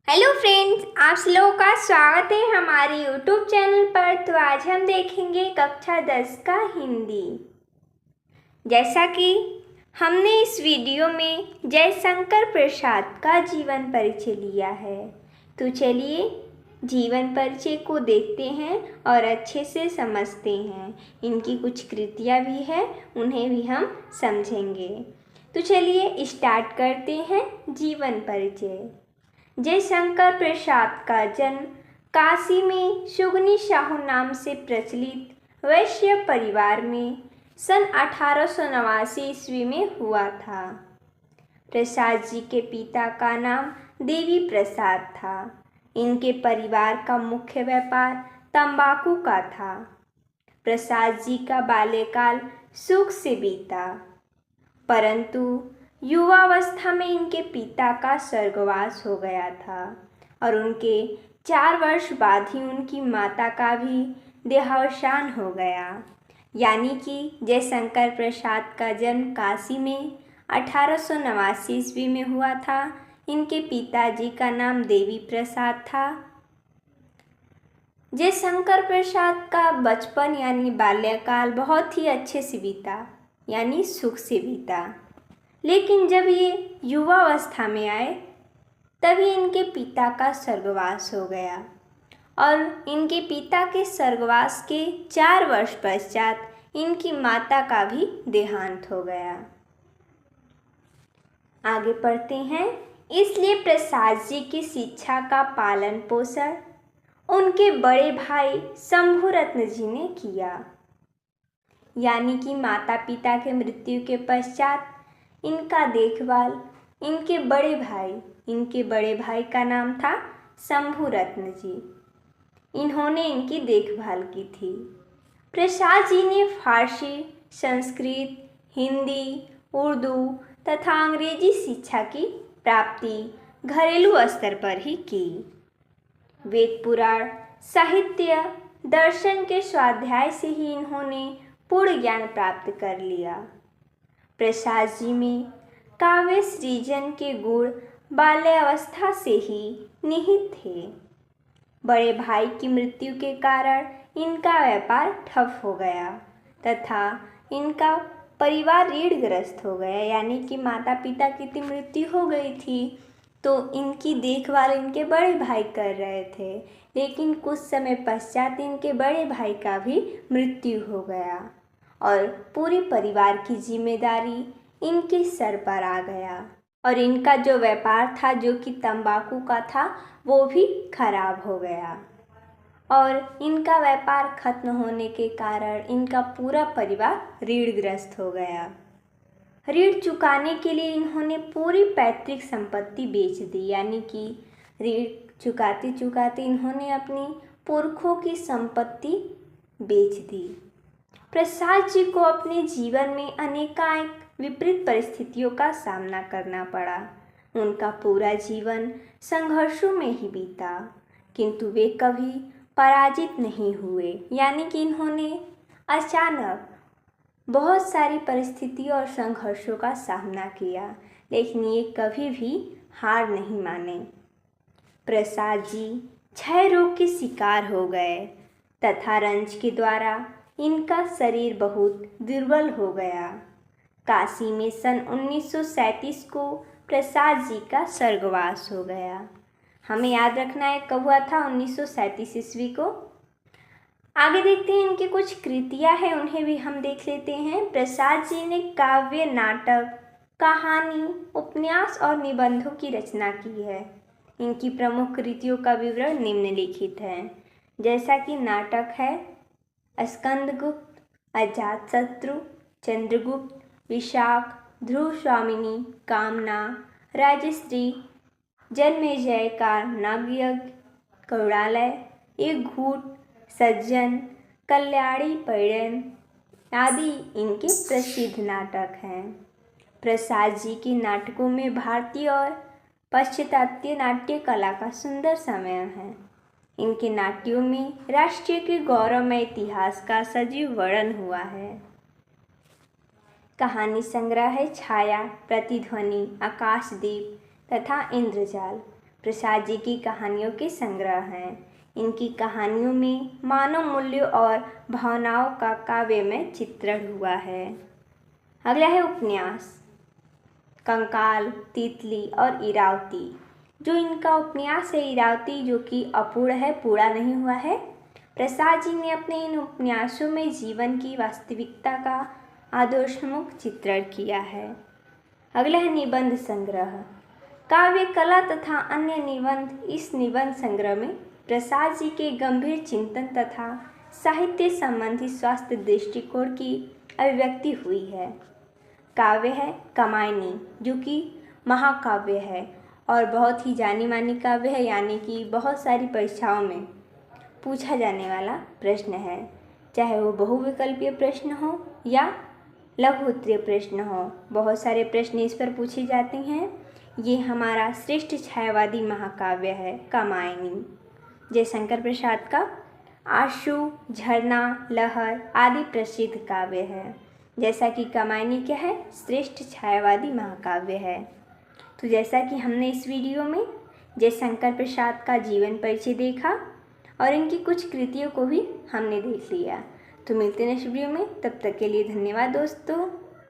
Hello friends, आप लोगों का स्वागत है हमारे यूट्यूब चैनल पर। तो आज हम देखेंगे कक्षा 10 का हिंदी। जैसा कि हमने इस वीडियो में जयशंकर प्रसाद का जीवन परिचय लिया है, तो चलिए जीवन परिचय को देखते हैं और अच्छे से समझते हैं। इनकी कुछ कृतियाँ भी हैं, उन्हें भी हम समझेंगे। तो चलिए स्टार्ट करते हैं जीवन परिचय। जयशंकर प्रसाद का जन्म काशी में सुगनी साहू नाम से प्रचलित वैश्य परिवार में सन 1889 ईस्वी में हुआ था। प्रसाद जी के पिता का नाम देवी प्रसाद था। इनके परिवार का मुख्य व्यापार तंबाकू का था। प्रसाद जी का बाल्यकाल सुख से बीता, परंतु युवावस्था में इनके पिता का स्वर्गवास हो गया था और उनके 4 वर्ष बाद ही उनकी माता का भी देहावसान हो गया। यानी कि जयशंकर प्रसाद का जन्म काशी में 1889 ईस्वी में हुआ था। इनके पिताजी का नाम देवी प्रसाद था। जयशंकर प्रसाद का बचपन यानी बाल्यकाल बहुत ही अच्छे से बीता, यानी सुख से बीता। लेकिन जब ये युवावस्था में आए तभी इनके पिता का स्वर्गवास हो गया और इनके पिता के स्वर्गवास के 4 वर्ष पश्चात इनकी माता का भी देहांत हो गया। आगे पढ़ते हैं। इसलिए प्रसाद जी की शिक्षा का पालन पोषण उनके बड़े भाई शंभु रत्न जी ने किया। यानी कि माता पिता के मृत्यु के पश्चात इनका देखभाल इनके बड़े भाई का नाम था शंभु रत्न जी, इन्होंने इनकी देखभाल की थी। प्रसाद जी ने फारसी, संस्कृत, हिंदी, उर्दू तथा अंग्रेजी शिक्षा की प्राप्ति घरेलू स्तर पर ही की। वेद पुराण, साहित्य, दर्शन के स्वाध्याय से ही इन्होंने पूर्ण ज्ञान प्राप्त कर लिया। प्रसाद जी में काव्य सृजन के गुण बाल्यावस्था से ही निहित थे। बड़े भाई की मृत्यु के कारण इनका व्यापार ठप हो गया तथा इनका परिवार ऋणग्रस्त हो गया। यानी कि माता पिता की मृत्यु हो गई थी तो इनकी देखभाल इनके बड़े भाई कर रहे थे, लेकिन कुछ समय पश्चात इनके बड़े भाई का भी मृत्यु हो गया और पूरे परिवार की जिम्मेदारी इनके सर पर आ गया और इनका जो व्यापार था जो कि तंबाकू का था वो भी खराब हो गया और इनका व्यापार खत्म होने के कारण इनका पूरा परिवार ऋणग्रस्त हो गया। ऋण चुकाने के लिए इन्होंने पूरी पैतृक संपत्ति बेच दी। यानी कि ऋण चुकाते चुकाते इन्होंने अपनी पुरखों की संपत्ति बेच दी। प्रसाद जी को अपने जीवन में अनेकानेक विपरीत परिस्थितियों का सामना करना पड़ा। उनका पूरा जीवन संघर्षों में ही बीता, किंतु वे कभी पराजित नहीं हुए। यानी कि इन्होंने अचानक बहुत सारी परिस्थितियों और संघर्षों का सामना किया, लेकिन ये कभी भी हार नहीं माने। प्रसाद जी क्षय रोग के शिकार हो गए तथा रंज के द्वारा इनका शरीर बहुत दुर्बल हो गया। काशी में सन 1937 को प्रसाद जी का स्वर्गवास हो गया। हमें याद रखना है कब हुआ था, 1937 ईस्वी को। आगे देखते हैं इनकी कुछ कृतियाँ हैं, उन्हें भी हम देख लेते हैं। प्रसाद जी ने काव्य, नाटक, कहानी, उपन्यास और निबंधों की रचना की है। इनकी प्रमुख कृतियों का विवरण निम्नलिखित है। जैसा कि नाटक है स्कंदगुप्त, अजातशत्रु, चंद्रगुप्त, विशाख, ध्रुव स्वामिनी, कामना, राजश्री, जन्मेजय का नागयज्ञ, कौड़ालय, एक घूट, सज्जन, कल्याणी पैड़न आदि इनके प्रसिद्ध नाटक हैं। प्रसाद जी के नाटकों में भारतीय और पाश्चात्य नाट्य कला का सुंदर समय है। इनके नाट्यों में राष्ट्र के गौरवमय इतिहास का सजीव वर्णन हुआ है। कहानी संग्रह है छाया, प्रतिध्वनि, आकाशदीप तथा इंद्रजाल। प्रसाद जी की कहानियों के संग्रह हैं। इनकी कहानियों में मानव मूल्यों और भावनाओं का काव्य में चित्रण हुआ है। अगला है उपन्यास कंकाल, तितली और इरावती। जो इनका उपन्यास है इरावती, जो कि अपूर्ण है, पूरा नहीं हुआ है। प्रसाद जी ने अपने इन उपन्यासों में जीवन की वास्तविकता का आदर्शमुख चित्रण किया है। अगला है निबंध संग्रह काव्य कला तथा अन्य निबंध। इस निबंध संग्रह में प्रसाद जी के गंभीर चिंतन तथा साहित्य संबंधी स्वास्थ्य दृष्टिकोण की अभिव्यक्ति हुई है। काव्य है कामायनी, जो कि महाकाव्य है और बहुत ही जानी मानी काव्य है, यानी कि बहुत सारी परीक्षाओं में पूछा जाने वाला प्रश्न है, चाहे वो बहुविकल्पीय प्रश्न हो या लघु उत्तरीय प्रश्न हो। बहुत सारे प्रश्न इस पर पूछे जाते हैं। ये हमारा श्रेष्ठ छायावादी महाकाव्य है कामायनी। जयशंकर प्रसाद का आशु, झरना, लहर आदि प्रसिद्ध काव्य है। जैसा कि कामायनी क्या है, श्रेष्ठ छायावादी महाकाव्य है। तो जैसा कि हमने इस वीडियो में जयशंकर प्रसाद का जीवन परिचय देखा और इनकी कुछ कृतियों को भी हमने देख लिया। तो मिलते हैं नेक्स्ट वीडियो में, तब तक के लिए धन्यवाद दोस्तों।